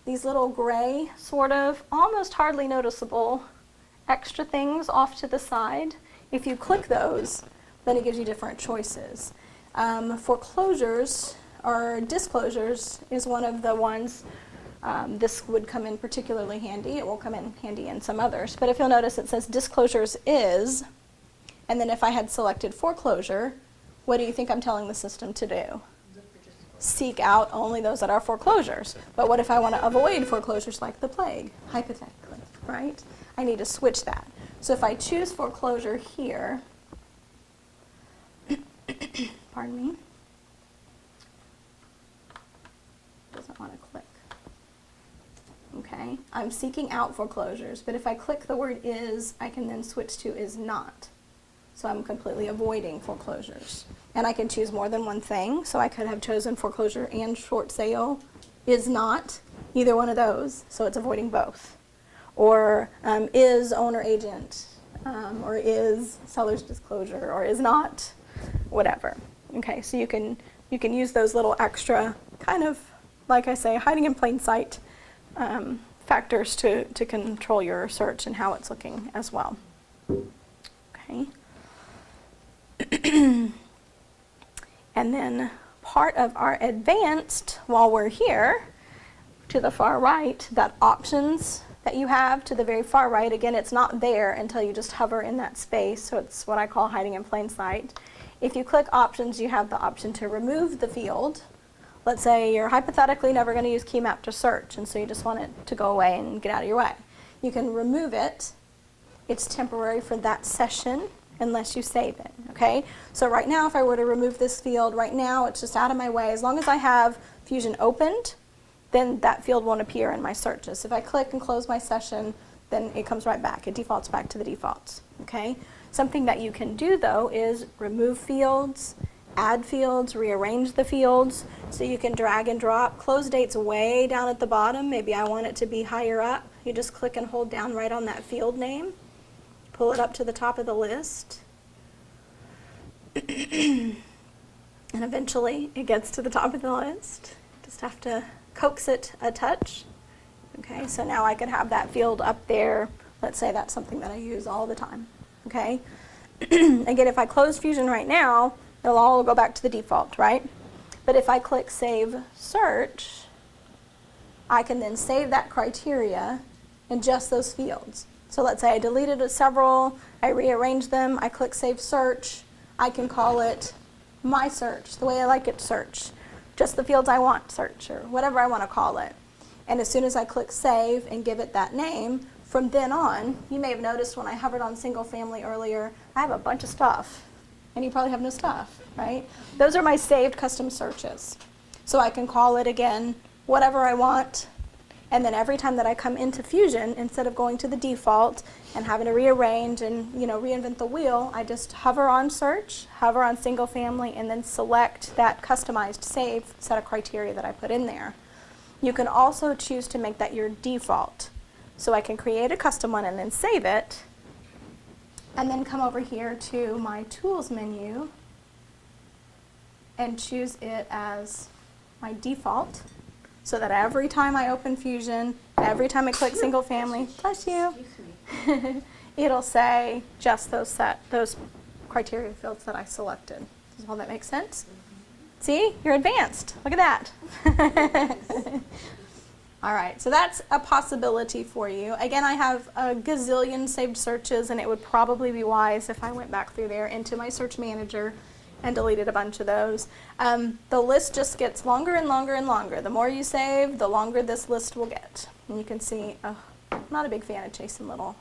these little gray, sort of, almost hardly noticeable extra things off to the side. If you click those, then it gives you different choices. Foreclosures or disclosures is one of the ones. This would come in particularly handy. It will come in handy in some others. But if you'll notice, it says disclosures is, and then if I had selected foreclosure, what do you think I'm telling the system to do? Seek out only those that are foreclosures. But what if I want to avoid foreclosures like the plague, hypothetically, right? I need to switch that. So if I choose foreclosure here, pardon me, doesn't want to click. Okay, I'm seeking out foreclosures, but if I click the word is, I can then switch to is not. So I'm completely avoiding foreclosures. And I can choose more than one thing, so I could have chosen foreclosure and short sale is not, either one of those, so it's avoiding both. Or is owner agent, or is seller's disclosure, or is not, whatever. Okay, so you can use those little extra kind of, like I say, hiding in plain sight factors to control your search and how it's looking as well. Okay. And then part of our advanced, while we're here, to the far right, that options that you have to the very far right, again, it's not there until you just hover in that space, so it's what I call hiding in plain sight. If you click options, you have the option to remove the field. Let's say you're hypothetically never going to use key map to search, and so you just want it to go away and get out of your way. You can remove it. It's temporary for that session unless you save it, okay? So right now, if I were to remove this field, right now it's just out of my way. As long as I have Fusion opened, then that field won't appear in my searches. If I click and close my session, then it comes right back. It defaults back to the defaults, okay? Something that you can do, though, is remove fields, add fields, rearrange the fields, so you can drag and drop. Close date's way down at the bottom. Maybe I want it to be higher up. You just click and hold down right on that field name. Pull it up to the top of the list. And eventually it gets to the top of the list. Just have to coax it a touch. Okay, so now I could have that field up there. Let's say that's something that I use all the time. Okay. Again, if I close Fusion right now, it'll all go back to the default, right? But if I click Save Search, I can then save that criteria in just those fields. So let's say I deleted several, I rearranged them, I click Save Search, I can call it My Search, the way I like it search, just the fields I want search, or whatever I want to call it. And as soon as I click Save and give it that name, from then on, you may have noticed when I hovered on single family earlier, I have a bunch of stuff. And you probably have no stuff, right? Those are my saved custom searches. So I can call it again, whatever I want, and then every time that I come into Fusion, instead of going to the default and having to rearrange and reinvent the wheel, I just hover on search, hover on single family, and then select that customized save set of criteria that I put in there. You can also choose to make that your default. So I can create a custom one and then save it, and then come over here to my Tools menu and choose it as my default, so that every time I open Fusion, every time I click single family, bless you, it'll say just those criteria fields that I selected. Does all that make sense? See, you're advanced. Look at that. All right, so that's a possibility for you. Again, I have a gazillion saved searches, and it would probably be wise if I went back through there into my search manager and deleted a bunch of those. The list just gets longer and longer and longer. The more you save, the longer this list will get. And you can see, I'm not a big fan of chasing little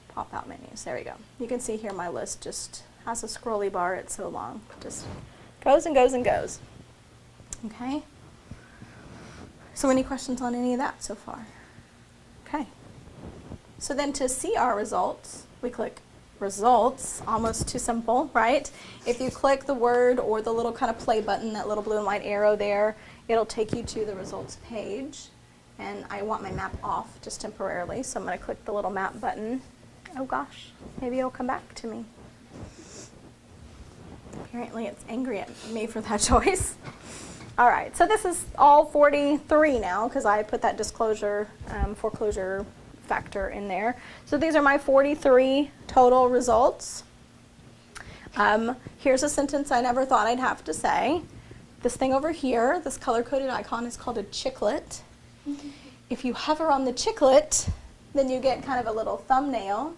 pop-out menus. There we go. You can see here my list just has a scrolly bar. It's so long. Just goes and goes and goes. Okay. So any questions on any of that so far? Okay. So then to see our results, we click Results, almost too simple, right? If you click the word or the little kind of play button, that little blue and white arrow there, it'll take you to the results page. And I want my map off just temporarily, so I'm going to click the little map button. Oh gosh, maybe it'll come back to me. Apparently it's angry at me for that choice. All right, so this is all 43 now because I put that disclosure, foreclosure factor in there. So these are my 43 total results. Here's a sentence I never thought I'd have to say. This thing over here, this color-coded icon, is called a chiclet. If you hover on the chiclet, then you get kind of a little thumbnail.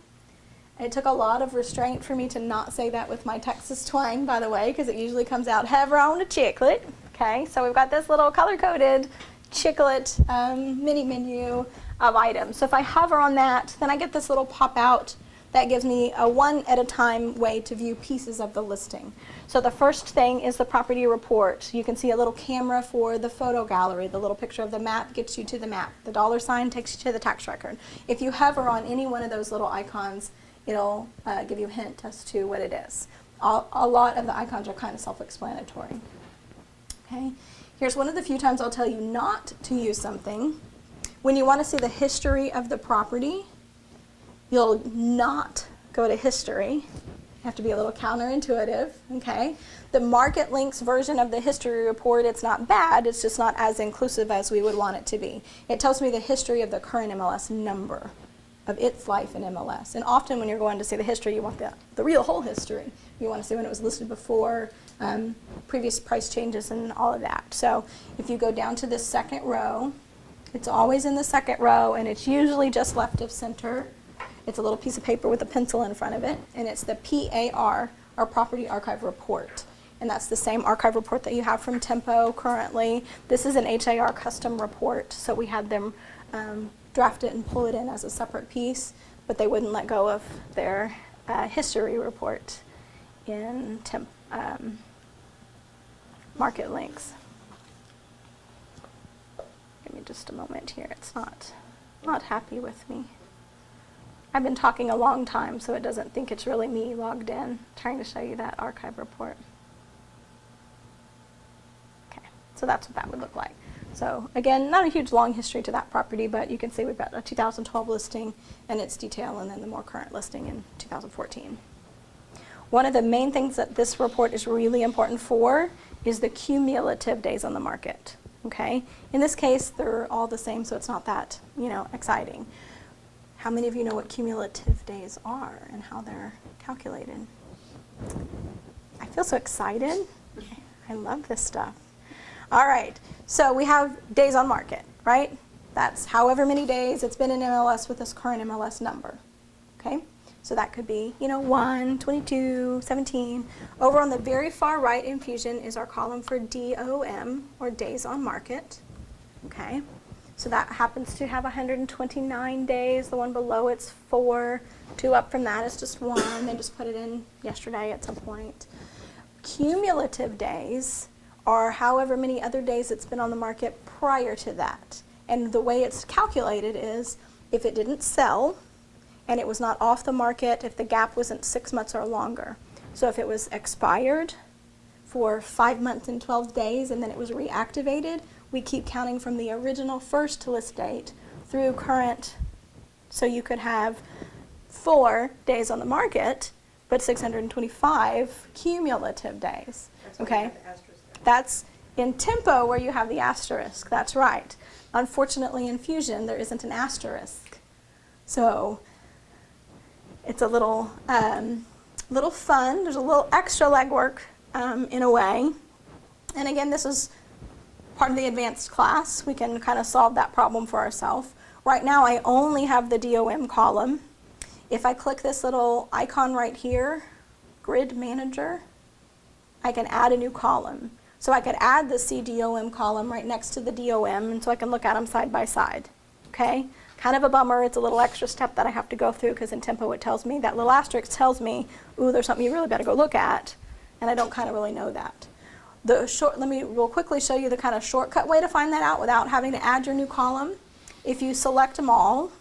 It took a lot of restraint for me to not say that with my Texas twang, by the way, because it usually comes out, hover on the chiclet. Okay, so we've got this little color-coded chiclet mini menu of items. So if I hover on that, then I get this little pop-out that gives me a one-at-a-time way to view pieces of the listing. So the first thing is the property report. You can see a little camera for the photo gallery. The little picture of the map gets you to the map. The dollar sign takes you to the tax record. If you hover on any one of those little icons, it'll give you a hint as to what it is. A lot of the icons are kind of self-explanatory. Okay, here's one of the few times I'll tell you not to use something. When you want to see the history of the property, you'll not go to history. You have to be a little counterintuitive, okay? The market links version of the history report, it's not bad, it's just not as inclusive as we would want it to be. It tells me the history of the current MLS number, of its life in MLS. And often when you're going to see the history, you want the real whole history. You want to see when it was listed before, previous price changes and all of that. So if you go down to the second row, it's always in the second row and it's usually just left of center. It's a little piece of paper with a pencil in front of it, and it's the PAR, our Property Archive Report. And that's the same archive report that you have from Tempo currently. This is an HAR custom report, so we had them draft it and pull it in as a separate piece, but they wouldn't let go of their history report in market links. Give me just a moment here. It's not happy with me. I've been talking a long time, so it doesn't think it's really me logged in, trying to show you that archive report. Okay, so that's what that would look like. So again, not a huge long history to that property, but you can see we've got a 2012 listing and its detail, and then the more current listing in 2014. One of the main things that this report is really important for is the cumulative days on the market. Okay, in this case, they're all the same, so it's not that exciting. How many of you know what cumulative days are and how they're calculated? I feel so excited. I love this stuff. All right, so we have days on market, right? That's however many days it's been in MLS with this current MLS number, okay? So that could be, 1, 22, 17. Over on the very far right in Fusion is our column for DOM, or days on market, okay? So that happens to have 129 days. The one below it's 4. 2 up from that is just 1. They just put it in yesterday at some point. Cumulative days are however many other days it's been on the market prior to that. And the way it's calculated is if it didn't sell and it was not off the market, if the gap wasn't 6 months or longer. So if it was expired for 5 months and 12 days and then it was reactivated, we keep counting from the original first list date through current. So you could have 4 days on the market, but 625 cumulative days. That's okay? That's in Tempo where you have the asterisk. That's right. Unfortunately, in Fusion, there isn't an asterisk. So it's a little fun. There's a little extra legwork in a way. And again, this is part of the advanced class. We can kind of solve that problem for ourselves. Right now, I only have the DOM column. If I click this little icon right here, Grid Manager, I can add a new column. So I could add the CDOM column right next to the DOM, and so I can look at them side by side. Okay? Kind of a bummer. It's a little extra step that I have to go through because in Tempo it tells me, that little asterisk tells me, ooh, there's something you really better go look at, and I don't kind of really know that. Let me real quickly show you the kind of shortcut way to find that out without having to add your new column. If you select them all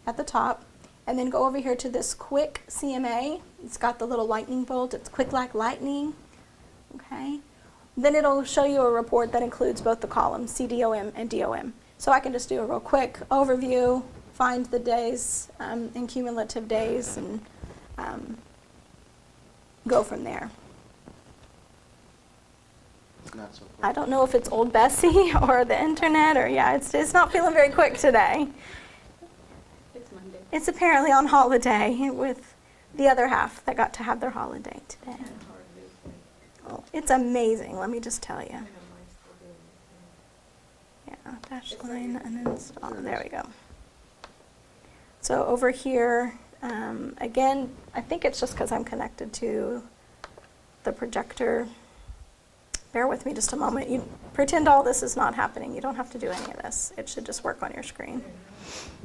at the top, and then go over here to this quick CMA, it's got the little lightning bolt, it's quick like lightning, okay? Then it'll show you a report that includes both the columns, CDOM and DOM. So I can just do a real quick overview, find the days and cumulative days, and go from there. Not so quick. I don't know if it's old Bessie or the internet or, yeah, it's not feeling very quick today. It's Monday. It's apparently on holiday with the other half that got to have their holiday today. Oh, it's amazing, let me just tell you. Yeah, dash line uninstall. There we go. So over here, again, I think it's just because I'm connected to the projector. Bear with me just a moment. You pretend all this is not happening. You don't have to do any of this. It should just work on your screen.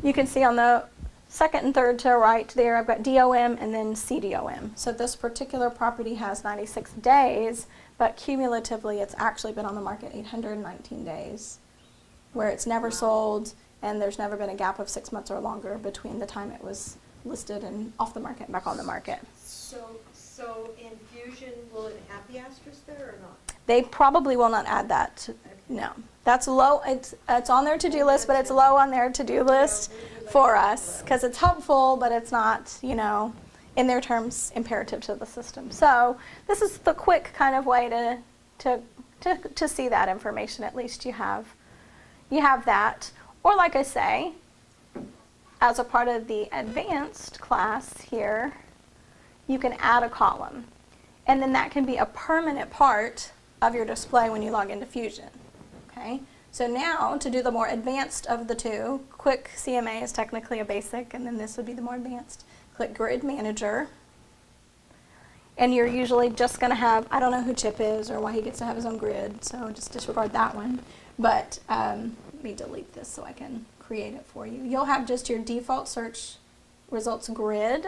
You can see on the second and third to the right there, I've got DOM and then CDOM. So this particular property has 96 days, but cumulatively it's actually been on the market 819 days, where it's never sold and there's never been a gap of 6 months or longer between the time it was listed and off the market and back on the market. So in Fusion, will it have the asterisk there or not? They probably will not add that. No. That's low. It's on their to-do list, but it's low on their to-do list for us because it's helpful, but it's not, you know, in their terms, imperative to the system. So this is the quick kind of way to see that information. At least you have that. Or like I say, as a part of the advanced class here, you can add a column. And then that can be a permanent part of your display when you log into Fusion. Okay? So now, to do the more advanced of the two, quick CMA is technically a basic, and then this would be the more advanced. Click Grid Manager. And you're usually just going to have, I don't know who Chip is or why he gets to have his own grid, so just disregard that one. But let me delete this so I can create it for you. You'll have just your default search results grid,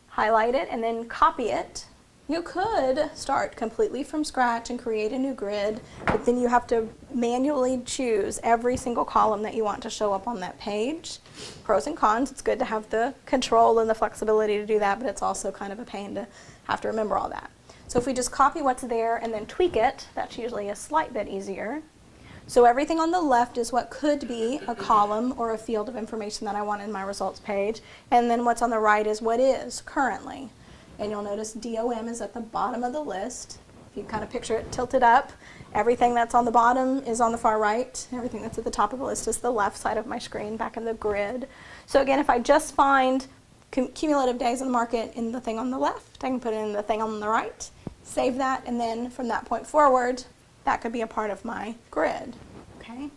highlight it, and then copy it. You could start completely from scratch and create a new grid, but then you have to manually choose every single column that you want to show up on that page. Pros and cons, it's good to have the control and the flexibility to do that, but it's also kind of a pain to have to remember all that. So if we just copy what's there and then tweak it, that's usually a slight bit easier. So everything on the left is what could be a column or a field of information that I want in my results page, and then what's on the right is what is currently. And you'll notice DOM is at the bottom of the list. If you kind of picture it tilted up, everything that's on the bottom is on the far right. Everything that's at the top of the list is the left side of my screen back in the grid. So again, if I just find cumulative days in the market in the thing on the left, I can put it in the thing on the right, save that, and then from that point forward, that could be a part of my grid. Okay?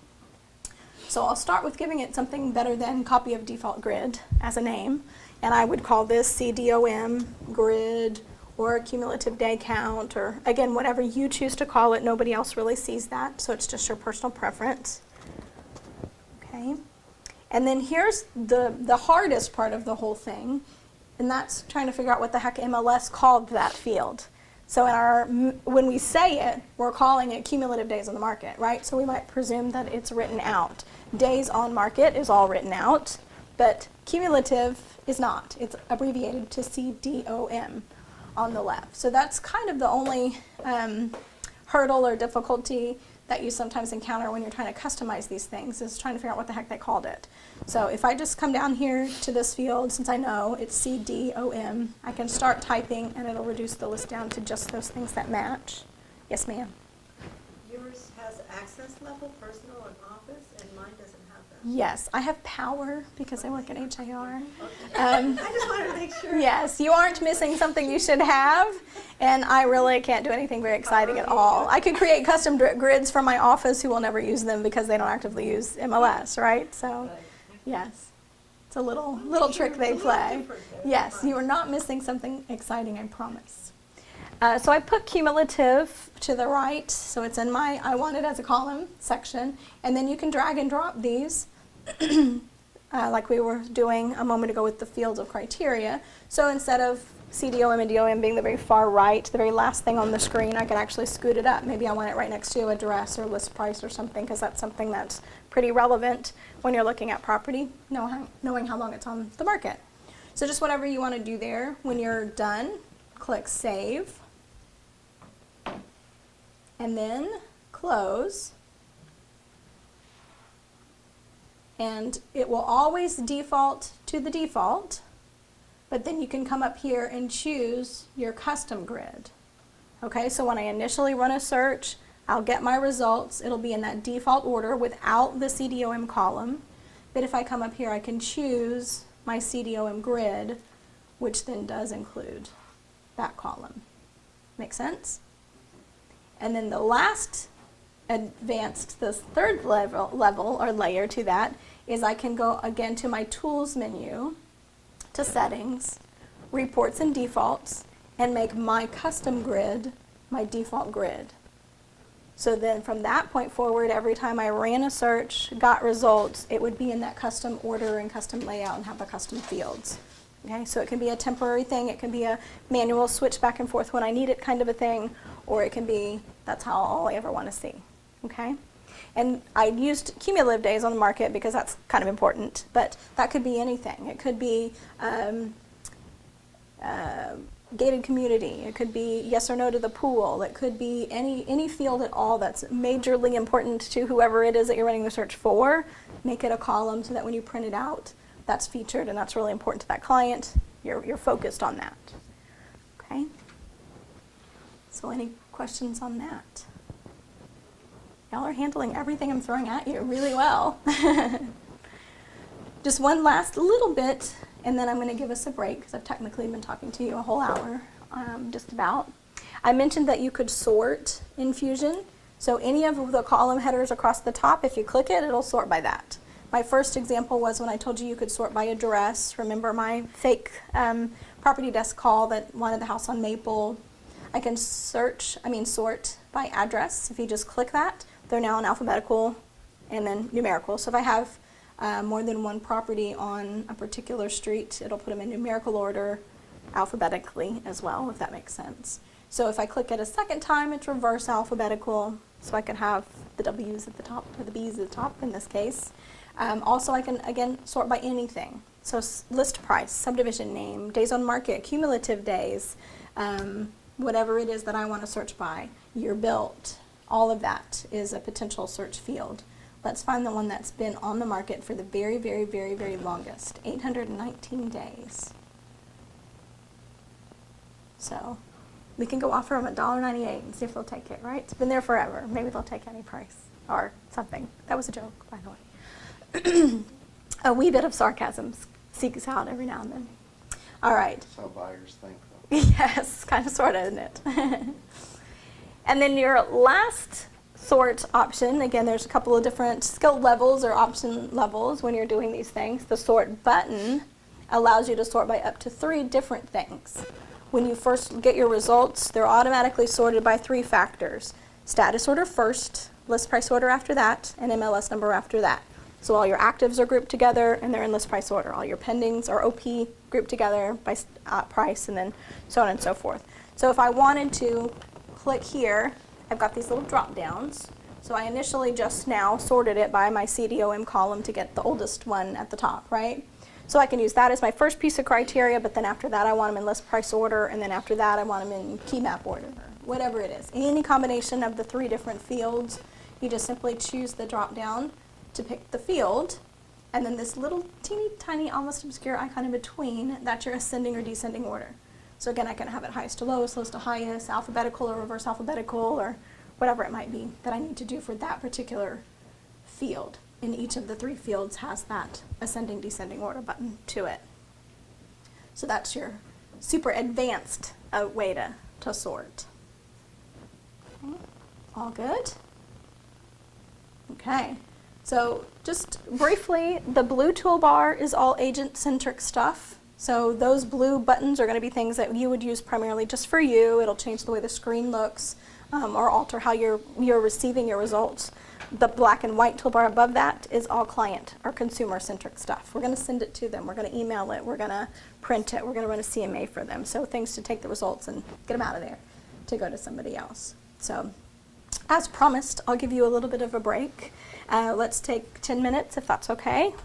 So I'll start with giving it something better than copy of default grid as a name. And I would call this CDOM grid or cumulative day count, or again, whatever you choose to call it. Nobody else really sees that, so it's just your personal preference. Okay. And then here's the hardest part of the whole thing, and that's trying to figure out what the heck MLS called that field. So when we say it, we're calling it cumulative days on the market, right? So we might presume that it's written out. Days on market is all written out, but cumulative is not. It's abbreviated to CDOM on the left. So that's kind of the only hurdle or difficulty that you sometimes encounter when you're trying to customize these things, is trying to figure out what the heck they called it. So if I just come down here to this field, since I know it's CDOM, I can start typing and it'll reduce the list down to just those things that match. Yes, ma'am? Yours has access level, personal and office, and mine doesn't have that. Yes, I have power because I work at HIR. I just wanted to make sure. Yes, you aren't missing something you should have, and I really can't do anything very exciting at all. I could create custom grids for my office who will never use them because they don't actively use MLS, right? So, yes, it's a little trick they play. Yes, you are not missing something exciting, I promise. So I put cumulative to the right, so it's in my I want it as a column section, and then you can drag and drop these like we were doing a moment ago with the fields of criteria. So instead of CDOM and DOM being the very far right, the very last thing on the screen, I can actually scoot it up. Maybe I want it right next to address or list price or something, because that's something that's pretty relevant when you're looking at property, knowing how long it's on the market. So just whatever you want to do there. When you're done, click Save. And then close, and it will always default to the default, but then you can come up here and choose your custom grid. Okay, so when I initially run a search, I'll get my results. It'll be in that default order without the CDOM column. But if I come up here, I can choose my CDOM grid, which then does include that column. Make sense? And then the last advanced, this third level or layer to that is I can go again to my tools menu, to settings, reports and defaults, and make my custom grid my default grid. So then from that point forward, every time I ran a search, got results, it would be in that custom order and custom layout and have the custom fields. Okay, so it can be a temporary thing, it can be a manual switch back and forth when I need it kind of a thing, or it can be, that's how all I ever want to see. Okay? And I used cumulative days on the market because that's kind of important, but that could be anything. It could be gated community. It could be yes or no to the pool. It could be any field at all that's majorly important to whoever it is that you're running the search for. Make it a column so that when you print it out, that's featured and that's really important to that client. You're focused on that. Okay? So any questions on that? Y'all are handling everything I'm throwing at you really well. Just one last little bit, and then I'm going to give us a break because I've technically been talking to you a whole hour, just about. I mentioned that you could sort in Fusion. So any of the column headers across the top, if you click it, it'll sort by that. My first example was when I told you could sort by address. Remember my fake property desk call that wanted the house on Maple? I can sort by address. If you just click that, they're now in alphabetical and then numerical. So if I have more than one property on a particular street, it'll put them in numerical order alphabetically as well, if that makes sense. So if I click it a second time, it's reverse alphabetical, so I can have the W's at the top, or the B's at the top in this case. Also, I can, again, sort by anything. So list price, subdivision name, days on market, cumulative days, whatever it is that I want to search by, year built, all of that is a potential search field. Let's find the one that's been on the market for the very, very, very, very longest, 819 days. So we can go offer them $1.98 and see if they'll take it, right? It's been there forever. Maybe they'll take any price or something. That was a joke, by the way. A wee bit of sarcasm seeks out every now and then. All right. That's how buyers think, though. Yes, kind of, sort of, isn't it? And then your last sort option, again, there's a couple of different skill levels or option levels when you're doing these things. The sort button allows you to sort by up to 3 different things. When you first get your results, they're automatically sorted by 3 factors. Status order first, list price order after that, and MLS number after that. So all your actives are grouped together and they're in list price order. All your pendings are OP grouped together by price, and then so on and so forth. So if I wanted to click here, I've got these little drop downs. So I initially just now sorted it by my CDOM column to get the oldest one at the top, right? So I can use that as my first piece of criteria, but then after that I want them in list price order, and then after that I want them in key map order, or whatever it is. Any combination of the 3 different fields, you just simply choose the drop down to pick the field, and then this little teeny tiny almost obscure icon in between, that's your ascending or descending order. So again, I can have it highest to lowest, lowest to highest, alphabetical or reverse alphabetical, or whatever it might be that I need to do for that particular field. And each of the 3 fields has that ascending, descending order button to it. So that's your super advanced way to sort. Okay. All good? Okay. So just briefly, the blue toolbar is all agent-centric stuff. So those blue buttons are going to be things that you would use primarily just for you. It'll change the way the screen looks, or alter how you're receiving your results. The black and white toolbar above that is all client or consumer-centric stuff. We're going to send it to them. We're going to email it. We're going to print it. We're going to run a CMA for them. So things to take the results and get them out of there to go to somebody else. So as promised, I'll give you a little bit of a break. Let's take 10 minutes if that's okay.